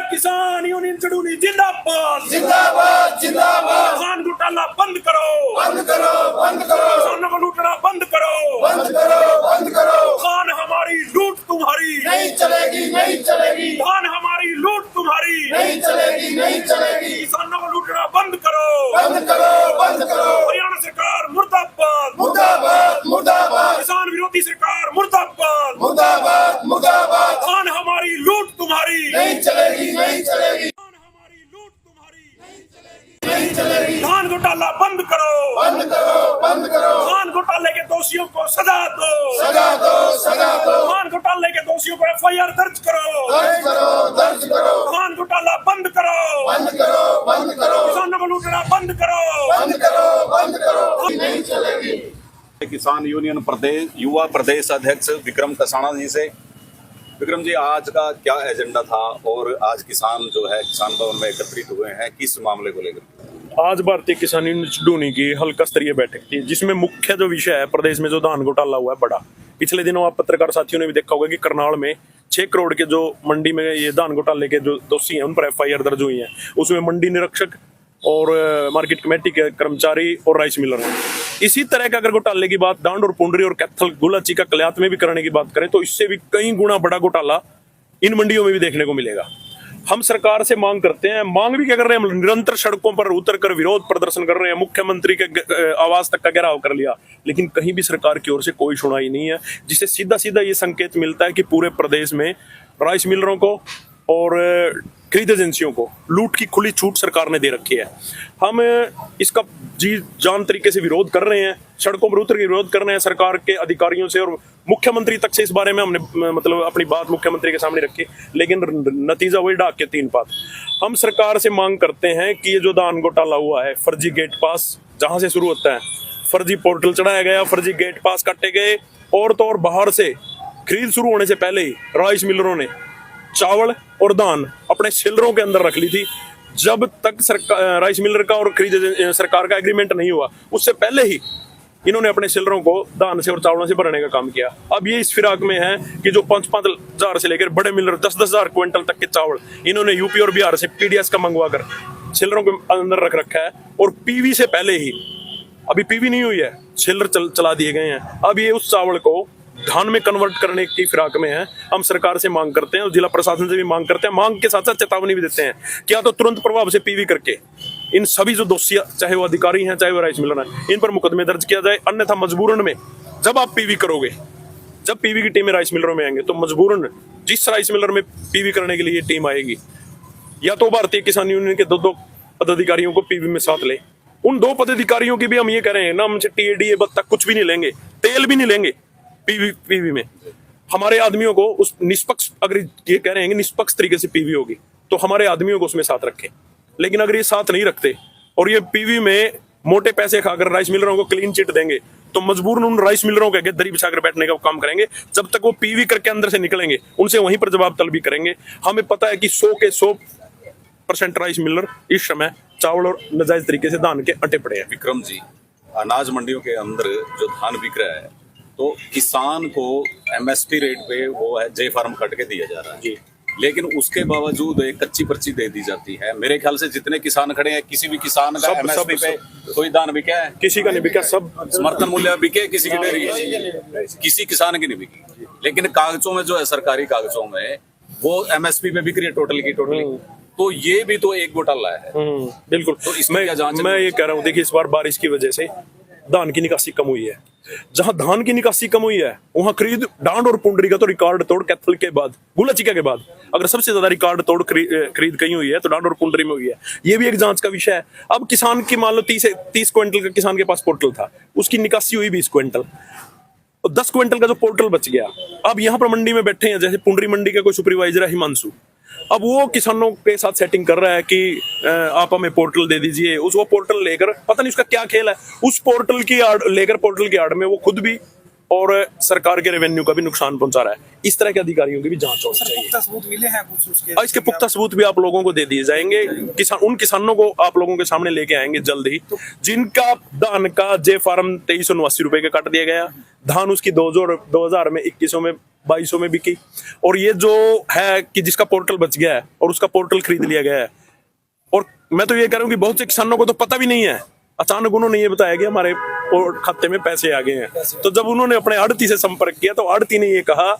किसान यूनियन चुड़ूनी जिंदाबाद जिंदाबाद जिंदाबाद। किसान घोटाला बंद करो, बंद करो, बंद करो, किसानों को लूटना बंद करो, बंद करो, बंद करो। खान हमारी लूट तुम्हारी नहीं चलेगी, नहीं चलेगी, खान हमारी लूट तुम्हारी नहीं चलेगी, नहीं चलेगी। किसानों को लूटना बंद करो, बंद करो, बंद करो। हरियाणा सरकार मुर्दाबाद, मुर्दाबाद मुर्दाबाद, किसान विरोधी सरकार मुर्दाबाद, मुर्दाबाद मुर्दाबाद। खान हमारी लूट तुम्हारी नहीं चलेगी, नहीं चलेगी, खान हमारी लूट तुम्हारी नहीं चलेगी। खान घोटाला बंद करो, बंद करो, बंद करो। खान घोटाले के दोषियों को सजा दो, सजा दो, सजा दो। खान घोटाले के दोषियों को FIR दर्ज करो, दर्ज करो, दर्ज करो। खान घोटाला बंद करो, बंद करो, बंद करो, किसानों को लूटना बंद करो, बंद करो, बंद करो। नहीं चलेगी। किसान यूनियन प्रदेश युवा प्रदेश अध्यक्ष विक्रम कसाना जी से। विक्रम जी, आज का क्या एजेंडा था और आज किसान जो है किसान भवन में एकत्रित हुए हैं, किस मामले को लेकर? आज भारतीय किसान यूनियन चुड़ूनी की हल्का स्तरीय बैठक थी, जिसमें मुख्य जो विषय है प्रदेश में जो धान घोटाला हुआ है बड़ा। पिछले दिनों आप पत्रकार साथियों ने भी देखा होगा कि करनाल में 6 करोड़ के जो मंडी में ये धान घोटाले के जो दोषी हैं उन पर FIR दर्ज हुई है। उसमें मंडी निरीक्षक और मार्केट कमेटी के कर्मचारी और राइस मिलर हैं। इसी तरह का अगर घोटाले की बात डांड और पुंडरी और कैथल गुलाची का कल्यात में भी करने की बात करें तो इससे भी कई गुना बड़ा घोटाला इन मंडियों में भी देखने को मिलेगा। हम सरकार से मांग करते हैं, मांग भी क्या कर रहे हैं, हम निरंतर सड़कों पर उतरकर विरोध प्रदर्शन कर रहे हैं, मुख्यमंत्री के आवास तक का घेराव कर लिया, लेकिन कहीं भी सरकार की ओर से कोई सुनाई नहीं है, जिससे सीधा सीधा ये संकेत मिलता है कि पूरे प्रदेश में राइस मिलरों को और खरीद एजेंसियों को लूट की खुली छूट सरकार ने दे रखी है। हम इसका जी जान तरीके से विरोध कर रहे हैं, सड़कों पर उतर के विरोध कर रहे हैं सरकार के अधिकारियों से, और मुख्यमंत्री तक से इस बारे में हमने मतलब अपनी बात मुख्यमंत्री के सामने रखी, लेकिन नतीजा वही डाक के 3 पात। हम सरकार से मांग करते हैं कि ये जो धान घोटाला हुआ है, फर्जी गेट पास जहां से शुरू होता है, फर्जी पोर्टल चढ़ाया गया, फर्जी गेट पास काटे गए, और तो और बाहर से खरीद शुरू होने से पहले ही राइस मिलरों ने चावल और धान अपने शिलरों के अंदर रख ली थी। जब तक राइस मिलर का और खरीद सरकार का एग्रीमेंट नहीं हुआ, उससे पहले ही इन्होंने अपने शिलरों को धान से और चावलों से भरने का काम किया। अब ये इस फिराक में है कि जो 5-5 हजार से लेकर बड़े मिलर 10-10 हजार क्विंटल तक के चावल इन्होंने यूपी और बिहार से PDS का मंगवा कर शिलरों के अंदर रख रखा है, और PV से पहले ही, अभी PV नहीं हुई है, शिलर चला दिए गए हैं। अब ये उस चावल को धान में कन्वर्ट करने की फिराक में है। हम सरकार से मांग करते हैं और जिला प्रशासन से भी मांग करते हैं, मांग के साथ साथ चेतावनी भी देते हैं कि या तो तुरंत प्रभाव से PV करके इन सभी जो दोषी, चाहे वो अधिकारी हैं चाहे वो राइस मिलर हैं, इन पर मुकदमे दर्ज किया जाए, अन्यथा मजबूरन में जब आप PV करोगे, जब PV की टीमें राइस मिलरों में आएंगे तो मजबूरन जिस राइस मिलर में PV करने के लिए टीम आएगी, या तो भारतीय किसान यूनियन के 2 पदाधिकारियों को PV में साथ ले। उन 2 पदाधिकारियों की भी हम ये कह रहे हैं ना, हमसे TADA बत्ता कुछ भी नहीं लेंगे, तेल भी नहीं लेंगे PV में। हमारे आदमियों को उस निष्पक्ष, अगर ये कह रहे हैं कि निष्पक्ष तरीके से PV होगी तो हमारे आदमियों को उसमें साथ रखें, लेकिन अगर ये साथ नहीं रखते और ये PV में मोटे पैसे खाकर राइस मिलरों को क्लीन चिट देंगे तो मजबूरन उन राइस मिलरों के दरी बिछाकर बैठने का काम करेंगे। जब तक वो PV करके अंदर से निकलेंगे उनसे वहीं पर जवाब तलबी करेंगे। हमें पता है कि 100 के 100% राइस मिलर इस समय चावल और नाजायज तरीके से धान के अटे पड़े हैं। विक्रम जी, अनाज मंडियों के अंदर जो धान बिक रहा है तो किसान को MSP रेट पे वो है J फार्म कट के दिया जा रहा है जी, लेकिन उसके बावजूद एक कच्ची पर्ची दे दी जाती है। मेरे ख्याल से जितने किसान खड़े हैं, किसी भी किसान का MSP पे कोई दान बिका है? किसी का नहीं बिका। सब समर्थन मूल्य बिके, किसी की डेयरी, किसी किसान की नहीं बिकी, लेकिन कागजों में जो है, सरकारी कागजों में वो MSP पे बिक रही है टोटल की टोटली। तो ये भी तो एक घोटाला है। बिल्कुल। तो मैं ये कह रहा हूँ, देखिए इस बार बारिश की वजह से धान की निकासी कम हुई है। जहां धान की निकासी कम हुई है वहां खरीद डांड और पुंडरी का तो रिकॉर्ड तोड़ कैथल के बाद, गुलाचिका के बाद अगर सबसे ज्यादा रिकॉर्ड तोड़ खरीद कहीं हुई है तो डांड और पुंडरी में हुई है। ये भी एक जांच का विषय है। अब किसान की मान लो 30 क्विंटल का किसान के पास पोर्टल था, उसकी निकासी हुई 20 क्विंटल, 10 क्विंटल का जो पोर्टल बच गया। अब यहाँ पर मंडी में बैठे हैं, जैसे पुंडरी मंडी का कोई सुपरवाइजर है हिमांशु, अब वो किसानों के साथ सेटिंग कर रहा है कि आप हमें पोर्टल दे दीजिए। वो पोर्टल लेकर पता नहीं उसका क्या खेल है, उस पोर्टल की लेकर पोर्टल की आड़ में वो खुद भी और सरकार के रेवेन्यू का भी नुकसान पहुंचा रहा है। इस तरह के अधिकारियों की भी जांच होनी चाहिए। पुख्ता सबूत मिले हैं कुछ उसके? इसके पुख्ता सबूत भी आप लोगों को दे दिए जाएंगे। उन किसानों को आप लोगों के सामने लेके आएंगे जल्द ही, जिनका धान का J फार्म 2389 रुपए का काट दिया गया। धान उसकी 2000 में 2100 में 2200 में बिकी। और ये जो है कि जिसका पोर्टल बच गया है और उसका पोर्टल खरीद लिया गया है, और मैं तो ये कह रहा हूँ कि बहुत से किसानों को तो पता भी नहीं है, अचानक उन्होंने ये बताया कि हमारे खाते में पैसे आ गए हैं। तो जब उन्होंने अपने आड़ती से संपर्क किया तो आड़ती ने ये कहा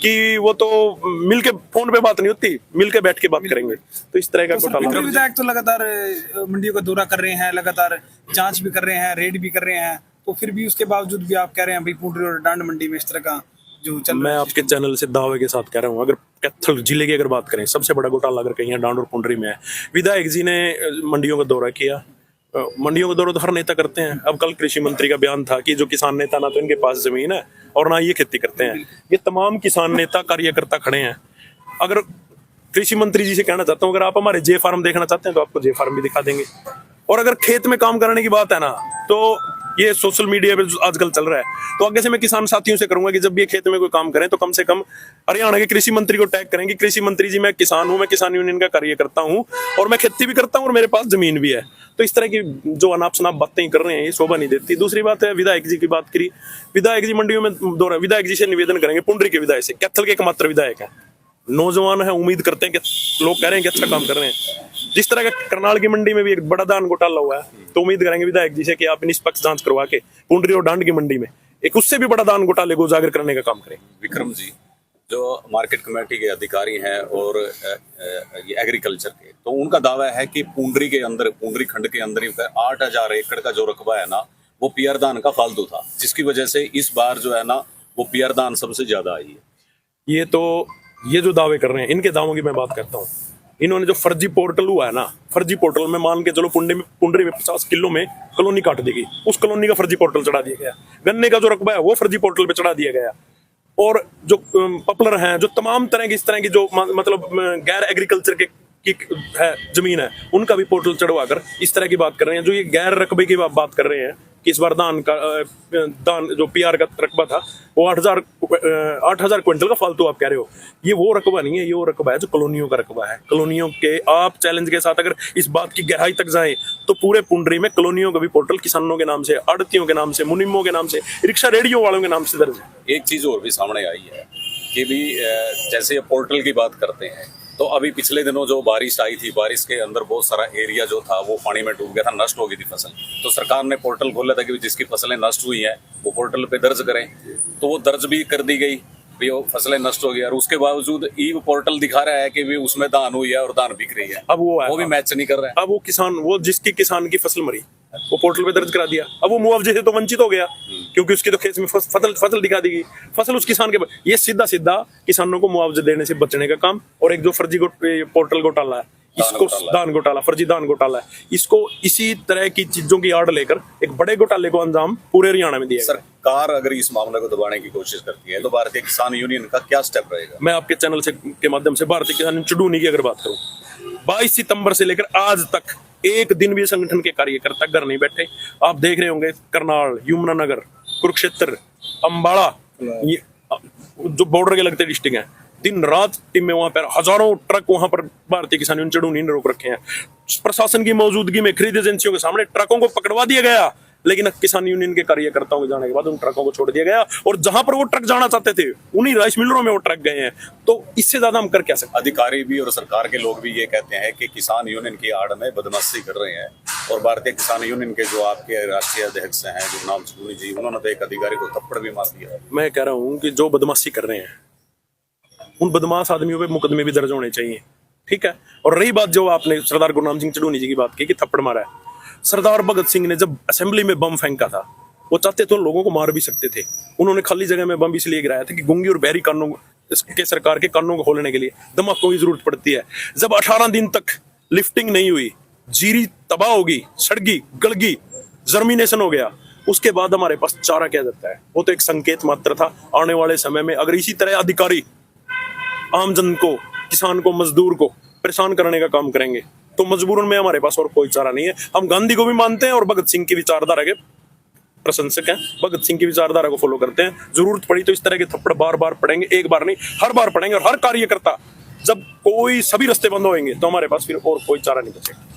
कि वो तो मिलके फोन पे बात नहीं होती, मिलके बैठ के बात करेंगे। तो इस तरह का घोटाला। विधायक तो लगातार मंडियों का दौरा कर रहे हैं, लगातार जांच भी कर रहे हैं, रेड भी कर रहे हैं, तो फिर भी उसके बावजूद भी आप कह रहे हैं भाई पुंडरी और डांड मंडी में इस तरह का जो चल रहा मैं है। आपके चैनल से दावे के साथ कह रहा हूँ, अगर कैथल जिले की अगर बात करें, सबसे बड़ा घोटाला अगर कहीं डांड और पुंडरी में है। विधायक जी ने मंडियों का दौरा किया, मंडियों का दौरा तो हर नेता करते हैं। अब कल कृषि मंत्री का बयान था कि जो किसान नेता ना तो इनके पास जमीन है और ना ये खेती करते हैं। ये तमाम किसान नेता कार्यकर्ता खड़े हैं। अगर कृषि मंत्री जी से कहना चाहता हूँ, अगर आप हमारे जे फार्म देखना चाहते हैं तो आपको जे फार्म भी दिखा देंगे। और अगर खेत में काम करने की बात है ना, तो ये सोशल मीडिया पे आजकल चल रहा है, तो आगे से मैं किसान साथियों से करूंगा कि जब ये खेत में कोई काम करें तो कम से कम हरियाणा के कृषि मंत्री को टैग करेंगे, कृषि मंत्री जी मैं किसान हूं, मैं किसान यूनियन का कार्यकर्ता हूं और मैं खेती भी करता हूं और मेरे पास जमीन भी है। तो इस तरह की जो अनाप शनाप बातें कर रहे हैं ये शोभा नहीं देती। दूसरी बात है, विधायक जी की बात करी, विधायक जी मंडियों में दौरा, विधायक जी से निवेदन करेंगे, पुंडरी के विधायक से, कैथल के एकमात्र विधायक है, नौजवान है, उम्मीद करते हैं कि लोग कह रहे हैं कि अच्छा काम कर रहे हैं। जिस तरह का करनाल की मंडी में भी एक बड़ा दान घोटाला हुआ है, तो उम्मीद करेंगे विधायक जी से कि आप निष्पक्ष जांच करवा के पुंडरी और डांड की मंडी में एक उससे भी बड़ा दान घोटाले को उजागर करने का काम करें। विक्रम जी, जो मार्केट कमेटी के अधिकारी हैं और ये एग्रीकल्चर के, तो उनका दावा है कि पुंडरी के अंदर, पुंडरी खंड के अंदर 8,000 एकड़ का जो रकबा है ना, वो पीआर दान का फालतू था, जिसकी वजह से इस बार जो है ना वो पीआर दान सबसे ज्यादा आई है। ये जो दावे कर रहे हैं, इनके दावों की मैं बात करता हूँ। इन्होंने जो फर्जी पोर्टल हुआ है ना, फर्जी पोर्टल में मान के चलो पुंडरी में 50 किलो में कॉलोनी काट दी गई, उस कॉलोनी का फर्जी पोर्टल चढ़ा दिया गया। गन्ने का जो रकबा है वो फर्जी पोर्टल पे चढ़ा दिया गया। और जो पॉपुलर हैं, जो तमाम तरह की इस तरह की जो मतलब गैर एग्रीकल्चर की है जमीन है, उनका भी पोर्टल चढ़वा कर इस तरह की बात कर रहे हैं। जो ये गैर रकबे की बात कर रहे हैं कि इस बार दान जो पीआर का रकबा था वो 8,000 क्विंटल का फालतू आप कह रहे हो, ये वो रकबा नहीं है, ये वो रकबा है जो कॉलोनियों का रकबा है। कॉलोनियों के आप चैलेंज के साथ अगर इस बात की गहराई तक जाएं तो पूरे पुंडरी में कॉलोनियों का भी पोर्टल किसानों के नाम से, आड़तियों के नाम से, मुनिमों के नाम से, रिक्शा रेडियो वालों के नाम से दर्ज है। एक चीज और भी सामने आई है कि भी जैसे ये पोर्टल की बात करते हैं, तो अभी पिछले दिनों जो बारिश आई थी, बारिश के अंदर बहुत सारा एरिया जो था वो पानी में डूब गया था, नष्ट हो गई थी फसल। तो सरकार ने पोर्टल खोला था कि जिसकी फसलें नष्ट हुई हैं वो पोर्टल पे दर्ज करें, तो वो दर्ज भी कर दी गई, भी वो फसलें नष्ट हो गई। और उसके बावजूद ई पोर्टल दिखा रहा है कि भी उसमें दान हुई है और दान बिक रही है। अब वो भी मैच नहीं कर रहा है। अब वो किसान, वो जिसकी किसान की फसल मरी वो पोर्टल पे दर्ज करा दिया, अब वो मुआवजे से तो वंचित हो गया क्योंकि उसकी तो खेत में फसल दिखा दी गई। फसल उस किसान के, ये सीधा किसानों को मुआवजे देने से बचने का काम। और एक जो फर्जी पोर्टल घोटाला है, इसको दान घोटाला, फर्जी दान घोटाला है, इसको इसी तरह की चीजों की आड़ लेकर एक बड़े घोटाले को अंजाम पूरे हरियाणा में दिया। सरकार अगर इस मामले को दबाने की कोशिश करती है तो भारतीय किसान यूनियन का क्या स्टेप रहेगा? मैं आपके चैनल से के माध्यम से भारतीय किसान यूनियन चुडूनी की अगर बात करूं, 22 सितंबर से लेकर आज तक एक दिन भी संगठन के कार्यकर्ता घर नहीं बैठे। आप देख रहे होंगे करनाल, यमुनानगर, कुरुक्षेत्र, अंबाला, ये जो बॉर्डर के लगते डिस्ट्रिक्ट हैं, दिन रात टीमें वहां पर, हजारों ट्रक वहां पर भारतीय किसान यूनियन चुडूनी ने रोक रखे हैं। प्रशासन की मौजूदगी में खरीद एजेंसियों के सामने ट्रकों को पकड़वा दिया गया, लेकिन किसान यूनियन के कार्यकर्ताओं के जाने के बाद उन ट्रकों को छोड़ दिया गया और जहां पर वो ट्रक जाना चाहते थे उन्हीं राइस मिलरों में वो ट्रक गए हैं। तो इससे ज्यादा हम कर क्या सकते? अधिकारी भी और सरकार के लोग भी ये कहते हैं कि किसान यूनियन की आड़ में बदमाशी कर रहे हैं। और भारतीय किसान यूनियन के जो आपके राष्ट्रीय अध्यक्ष हैं गुरनाम चुडूनी जी, उन्होंने तो एक अधिकारी को थप्पड़ भी मार दिया। मैं कह रहा हूँ कि जो बदमाशी कर रहे हैं उन बदमाश आदमियों पे मुकदमे भी दर्ज होने चाहिए, ठीक है। और रही बात जो आपने सरदार गुरनाम सिंह चुडूनी जी की बात की कि थप्पड़ मारा है, सरदार भगत सिंह ने जब असेंबली में बम फेंका था, वो चाहते तो लोगों को मार भी सकते थे। उन्होंने खाली जगह में बम इसलिए गिराया था कि गूंगी और बहरी कानों के सरकार के कानों को खोलने के लिए धमाकों की जरूरत पड़ती है। जब 18 दिन तक लिफ्टिंग नहीं हुई, जीरी तबाह होगी, सड़गी, गलगी, जर्मिनेशन हो गया, उसके बाद हमारे पास चारा क्या जाता है? वो तो एक संकेत मात्र था। आने वाले समय में अगर इसी तरह अधिकारी आम जन को, किसान को, मजदूर को परेशान करने का काम करेंगे तो मजबूरन में हमारे पास और कोई चारा नहीं है। हम गांधी को भी मानते हैं और भगत सिंह की विचारधारा के प्रशंसक हैं, भगत सिंह की विचारधारा को फॉलो करते हैं। जरूरत पड़ी तो इस तरह के थप्पड़ बार बार पड़ेंगे, एक बार नहीं हर बार पड़ेंगे। और हर कार्यकर्ता, जब कोई सभी रास्ते बंद होंगे तो हमारे पास फिर और कोई चारा नहीं बचेगा।